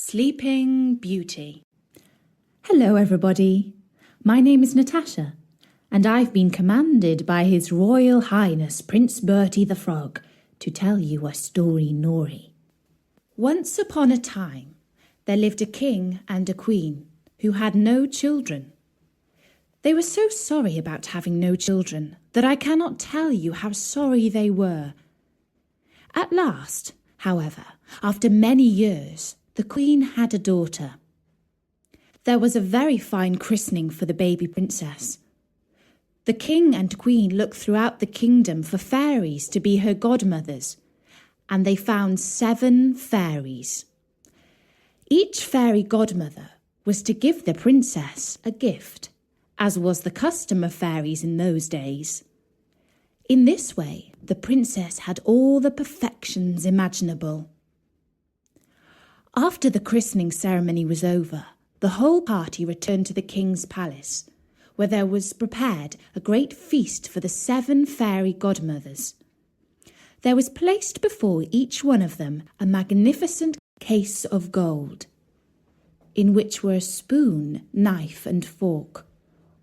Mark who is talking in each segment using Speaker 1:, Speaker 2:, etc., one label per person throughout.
Speaker 1: Sleeping Beauty. Hello everybody, my name is Natasha, and I've been commanded by His Royal Highness Prince Bertie the Frog to tell you a story Nori. Once upon a time, there lived a king and a queen who had no children. They were so sorry about having no children that I cannot tell you how sorry they were. At last, however, after many years, the queen had a daughter. There was a very fine christening for the baby princess. The king and queen looked throughout the kingdom for fairies to be her godmothers, and they found 7 fairies. Each fairy godmother was to give the princess a gift, as was the custom of fairies in those days. In this way, the princess had all the perfections imaginable. After the christening ceremony was over, the whole party returned to the king's palace, where there was prepared a great feast for the 7 fairy godmothers. There was placed before each one of them a magnificent case of gold, in which were a spoon, knife, and fork,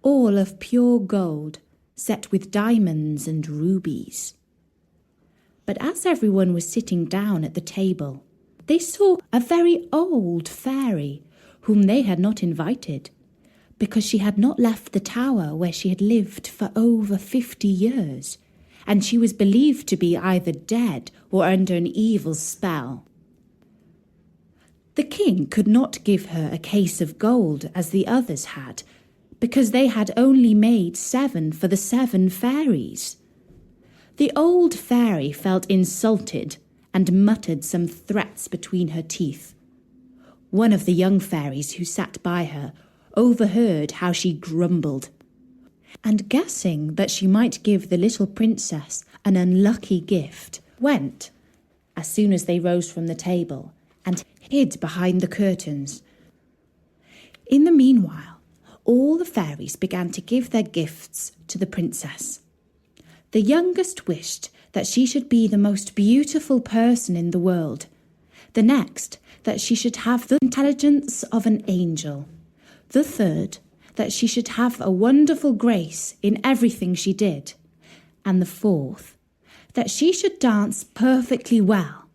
Speaker 1: all of pure gold, set with diamonds and rubies. But as everyone was sitting down at the table, they saw a very old fairy whom they had not invited, because she had not left the tower where she had lived for over 50 years, and she was believed to be either dead or under an evil spell. The king could not give her a case of gold as the others had, because they had only made 7 for the 7 fairies. The old fairy felt insulted and muttered some threats between her teeth. One of the young fairies who sat by her overheard how she grumbled, and guessing that she might give the little princess an unlucky gift, went, as soon as they rose from the table, and hid behind the curtains. In the meanwhile, all the fairies began to give their gifts to the princess. The youngest wished that she should be the most beautiful person in the world. The next, that she should have the intelligence of an angel. The third, that she should have a wonderful grace in everything she did. And the fourth, that she should dance perfectly well.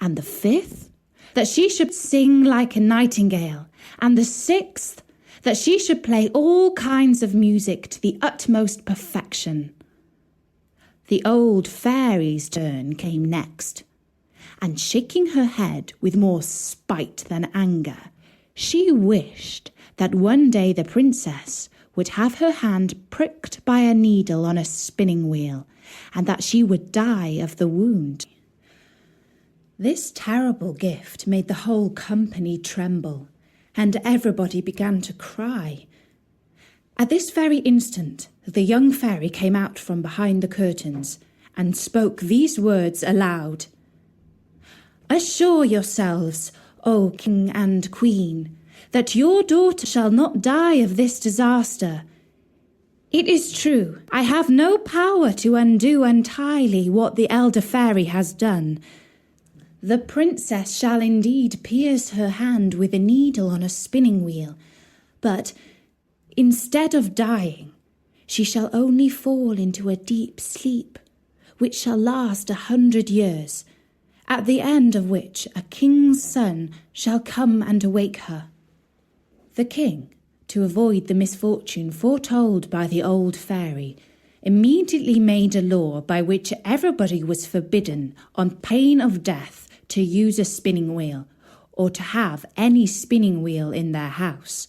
Speaker 1: And the fifth, that she should sing like a nightingale. And the sixth, that she should play all kinds of music to the utmost perfection. The old fairy's turn came next, and shaking her head with more spite than anger, she wished that one day the princess would have her hand pricked by a needle on a spinning wheel, and that she would die of the wound. This terrible gift made the whole company tremble, and everybody began to cry. At this very instant, the young fairy came out from behind the curtains and spoke these words aloud. "Assure yourselves, O king and queen, that your daughter shall not die of this disaster. It is true, I have no power to undo entirely what the elder fairy has done. The princess shall indeed pierce her hand with a needle on a spinning wheel, but instead of dying, she shall only fall into a deep sleep, which shall last 100 years, at the end of which a king's son shall come and awake her." The king, to avoid the misfortune foretold by the old fairy, immediately made a law by which everybody was forbidden, on pain of death, to use a spinning wheel, or to have any spinning wheel in their house.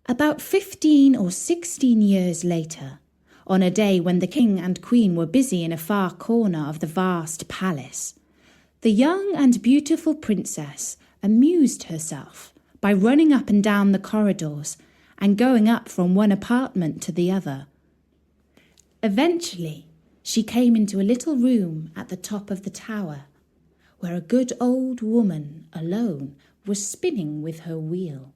Speaker 1: About 15 or 16 years later, on a day when the king and queen were busy in a far corner of the vast palace, the young and beautiful princess amused herself by running up and down the corridors and going up from one apartment to the other. Eventually, she came into a little room at the top of the tower, where a good old woman alone was spinning with her wheel.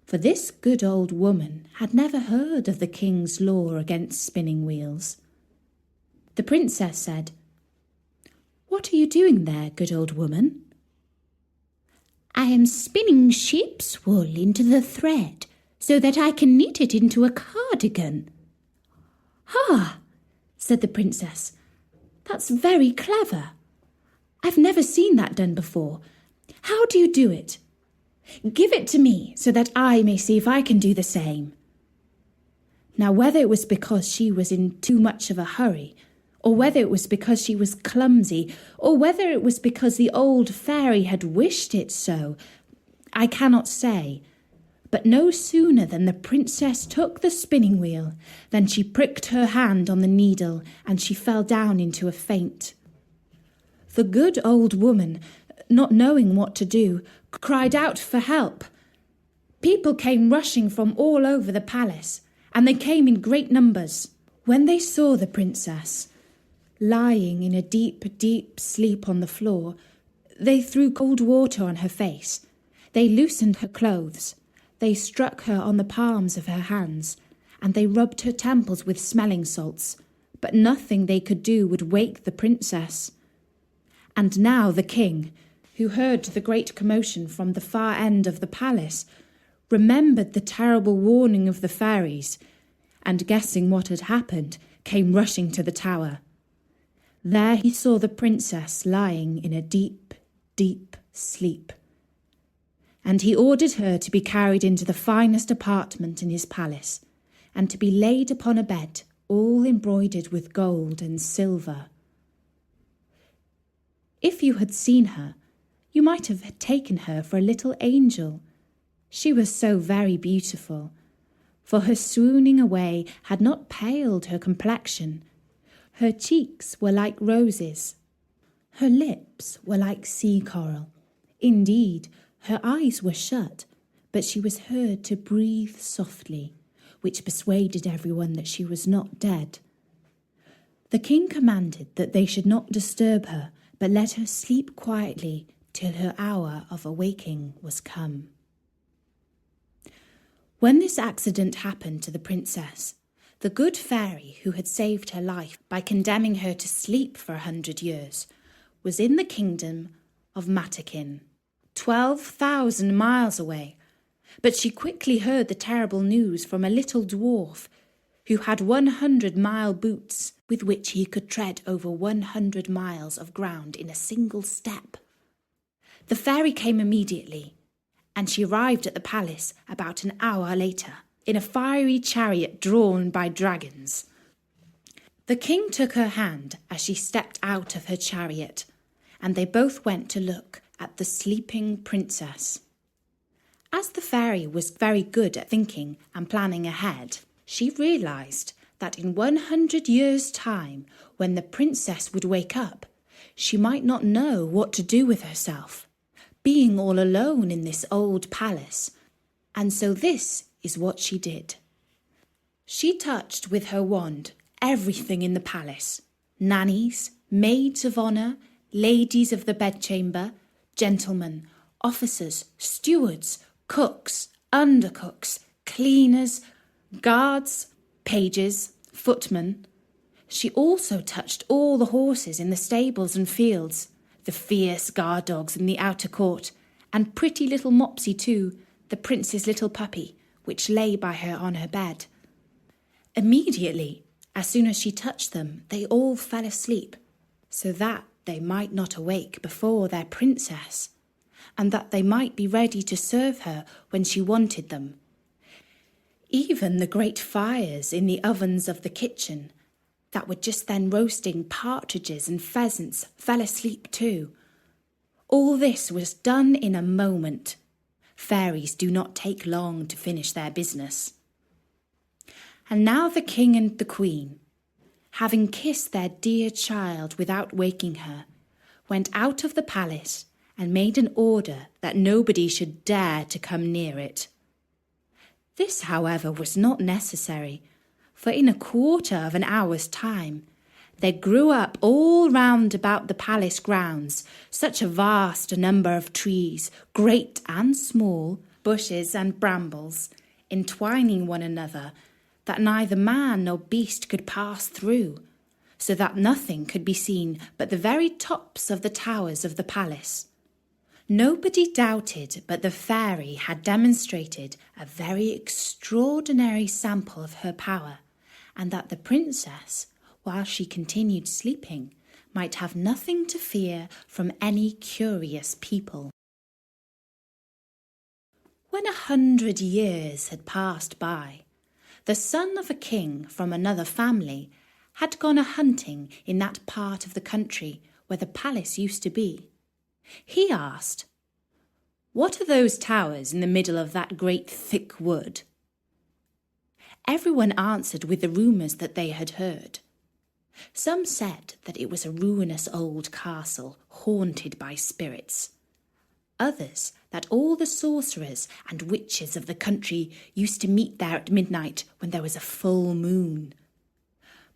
Speaker 1: For this good old woman had never heard of the king's law against spinning wheels. The princess said, "What are you doing there, good old woman?" I am spinning sheep's wool into the thread so that I can knit it into a cardigan." "Ah," said the princess, "that's very clever. I've never seen that done before. How do you do it? Give it to me so that I may see if I can do the same." Now, whether it was because she was in too much of a hurry, or whether it was because she was clumsy, or whether it was because the old fairy had wished it so, I cannot say. But no sooner than the princess took the spinning wheel than she pricked her hand on the needle, and she fell down into a faint. The good old woman, not knowing what to do, cried out for help. People came rushing from all over the palace, and they came in great numbers. When they saw the princess lying in a deep, deep sleep on the floor, they threw cold water on her face. They loosened her clothes. They struck her on the palms of her hands, and they rubbed her temples with smelling salts. But nothing they could do would wake the princess. And now the king, who heard the great commotion from the far end of the palace, remembered the terrible warning of the fairies, and guessing what had happened, came rushing to the tower. There he saw the princess lying in a deep, deep sleep, and he ordered her to be carried into the finest apartment in his palace, and to be laid upon a bed all embroidered with gold and silver. If you had seen her, you might have taken her for a little angel. She was so very beautiful, for her swooning away had not paled her complexion. Her cheeks were like roses. Her lips were like sea coral. Indeed, her eyes were shut, but she was heard to breathe softly, which persuaded everyone that she was not dead. The king commanded that they should not disturb her, but let her sleep quietly till her hour of awaking was come. When this accident happened to the princess, the good fairy who had saved her life by condemning her to sleep for 100 years was in the kingdom of Matakin, 12,000 miles away. But she quickly heard the terrible news from a little dwarf who had 100-mile boots with which he could tread over 100 miles of ground in a single step. The fairy came immediately, and she arrived at the palace about an hour later in a fiery chariot drawn by dragons. The king took her hand as she stepped out of her chariot, and they both went to look at the sleeping princess. As the fairy was very good at thinking and planning ahead, she realized that in 100 years' time, when the princess would wake up, she might not know what to do with herself, being all alone in this old palace. And so this is what she did. She touched with her wand everything in the palace: nannies, maids of honour, ladies of the bedchamber, gentlemen, officers, stewards, cooks, undercooks, cleaners, guards, pages, footmen. She also touched all the horses in the stables and fields, the fierce guard dogs in the outer court, and pretty little Mopsy too, the prince's little puppy, which lay by her on her bed. Immediately, as soon as she touched them, they all fell asleep, so that they might not awake before their princess, and that they might be ready to serve her when she wanted them. Even the great fires in the ovens of the kitchen, that were just then roasting partridges and pheasants, fell asleep too. All this was done in a moment. Fairies do not take long to finish their business. And now the king and the queen, having kissed their dear child without waking her, went out of the palace and made an order that nobody should dare to come near it. This, however, was not necessary, for in a quarter of an hour's time there grew up all round about the palace grounds such a vast number of trees, great and small, bushes and brambles, entwining one another, that neither man nor beast could pass through, so that nothing could be seen but the very tops of the towers of the palace. Nobody doubted but the fairy had demonstrated a very extraordinary sample of her power, and that the princess, while she continued sleeping, might have nothing to fear from any curious people. When 100 years had passed by, the son of a king from another family had gone a-hunting in that part of the country where the palace used to be. He asked, "What are those towers in the middle of that great thick wood?" Everyone answered with the rumours that they had heard. Some said that it was a ruinous old castle haunted by spirits. Others that all the sorcerers and witches of the country used to meet there at midnight when there was a full moon.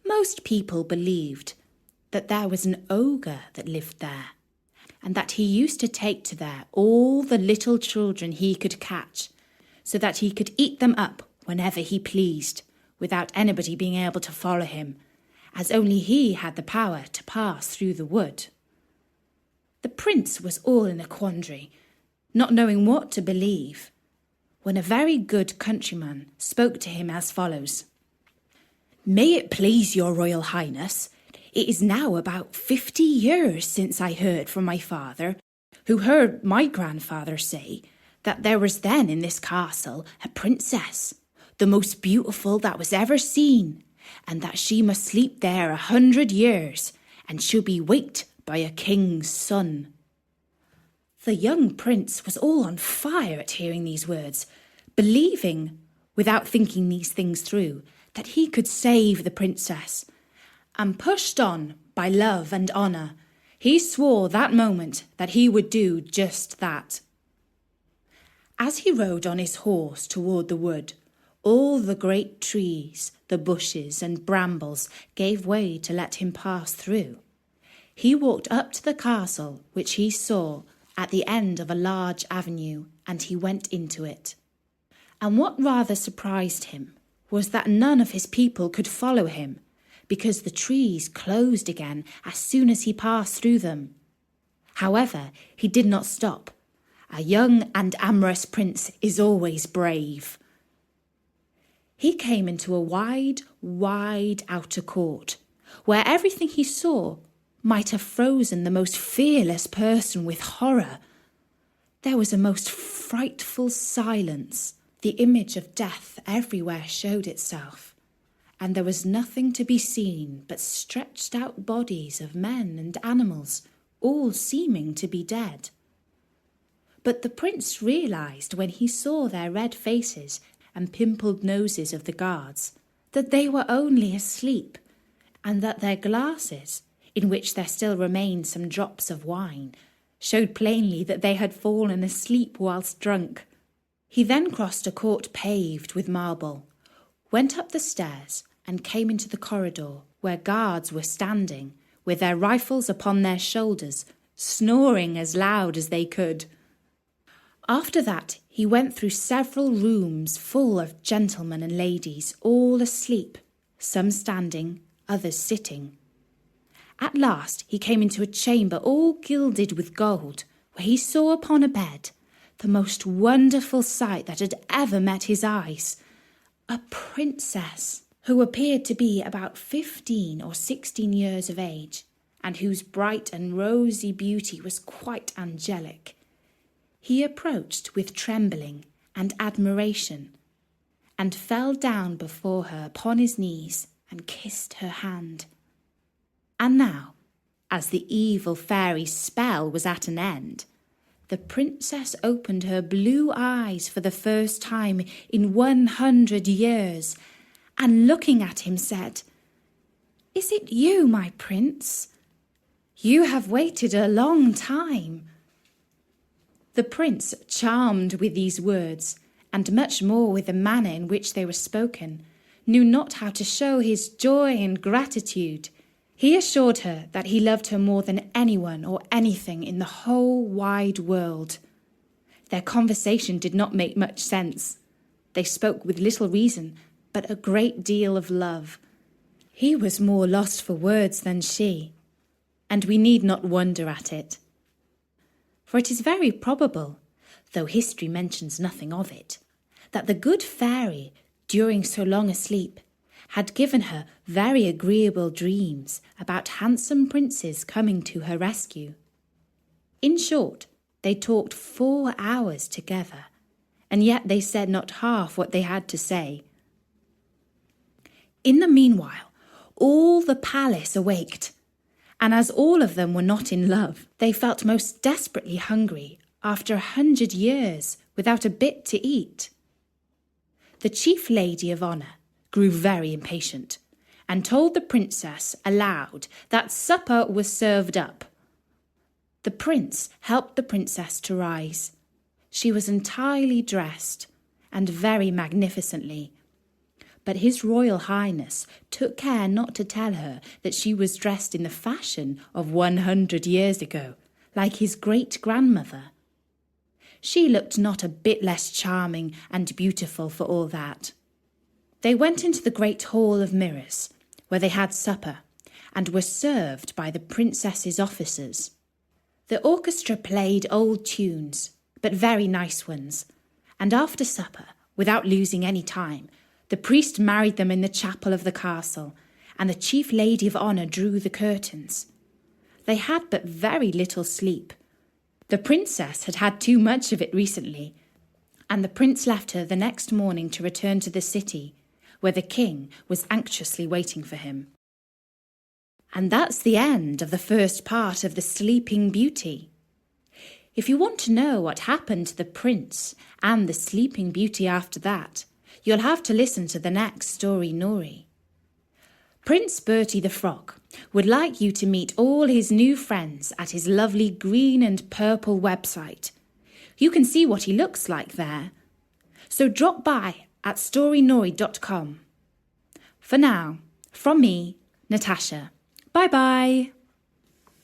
Speaker 1: Most people believed that there was an ogre that lived there, and that he used to take to there all the little children he could catch, so that he could eat them up whenever he pleased, without anybody being able to follow him, as only he had the power to pass through the wood. The prince was all in a quandary, not knowing what to believe, when a very good countryman spoke to him as follows. "May it please your royal highness, it is now about 50 years since I heard from my father, who heard my grandfather say that there was then in this castle a princess, the most beautiful that was ever seen, and that she must sleep there 100 years, and should be waked by a king's son." The young prince was all on fire at hearing these words, believing, without thinking these things through, that he could save the princess, and pushed on by love and honour, he swore that moment that he would do just that. As he rode on his horse toward the wood, all the great trees, the bushes and brambles gave way to let him pass through. He walked up to the castle, which he saw at the end of a large avenue, and he went into it. And what rather surprised him was that none of his people could follow him, because the trees closed again as soon as he passed through them. However, he did not stop. A young and amorous prince is always brave. He came into a wide, wide outer court, where everything he saw might have frozen the most fearless person with horror. There was a most frightful silence. The image of death everywhere showed itself, and there was nothing to be seen but stretched out bodies of men and animals, all seeming to be dead. But the prince realised when he saw their red faces and pimpled noses of the guards that they were only asleep, and that their glasses, in which there still remained some drops of wine, showed plainly that they had fallen asleep whilst drunk. He then crossed a court paved with marble, went up the stairs, and came into the corridor where guards were standing, with their rifles upon their shoulders, snoring as loud as they could. After that, he went through several rooms full of gentlemen and ladies, all asleep, some standing, others sitting. At last he came into a chamber all gilded with gold, where he saw upon a bed the most wonderful sight that had ever met his eyes. A princess, who appeared to be about 15 or 16 years of age, and whose bright and rosy beauty was quite angelic. He approached with trembling and admiration, and fell down before her upon his knees and kissed her hand. And now, as the evil fairy's spell was at an end, the princess opened her blue eyes for the first time in 100 years, and looking at him said, "Is it you, my prince? You have waited a long time." The prince, charmed with these words, and much more with the manner in which they were spoken, knew not how to show his joy and gratitude. He assured her that he loved her more than anyone or anything in the whole wide world. Their conversation did not make much sense. They spoke with little reason, but a great deal of love. He was more lost for words than she, and we need not wonder at it. for it is very probable, though history mentions nothing of it, that the good fairy, during so long a sleep, had given her very agreeable dreams about handsome princes coming to her rescue. In short, they talked 4 hours together, and yet they said not half what they had to say. In the meanwhile, all the palace awaked, and as all of them were not in love, they felt most desperately hungry after 100 years without a bit to eat. The chief lady of honour grew very impatient and told the princess aloud that supper was served up. The prince helped the princess to rise. She was entirely dressed and very magnificently, but His Royal Highness took care not to tell her that she was dressed in the fashion of 100 years ago, like his great-grandmother. She looked not a bit less charming and beautiful for all that. They went into the great hall of mirrors, where they had supper, and were served by the princess's officers. The orchestra played old tunes, but very nice ones, and after supper, without losing any time, the priest married them in the chapel of the castle, and the chief lady of honour drew the curtains. They had but very little sleep. The princess had had too much of it recently, and the prince left her the next morning to return to the city, where the king was anxiously waiting for him. And that's the end of the first part of The Sleeping Beauty. If you want to know what happened to the prince and the Sleeping Beauty after that, you'll have to listen to the next story, Nori. Prince Bertie the Frog would like you to meet all his new friends at his lovely green and purple website. You can see what he looks like there. So drop by at storynori.com. For now, from me, Natasha. Bye-bye.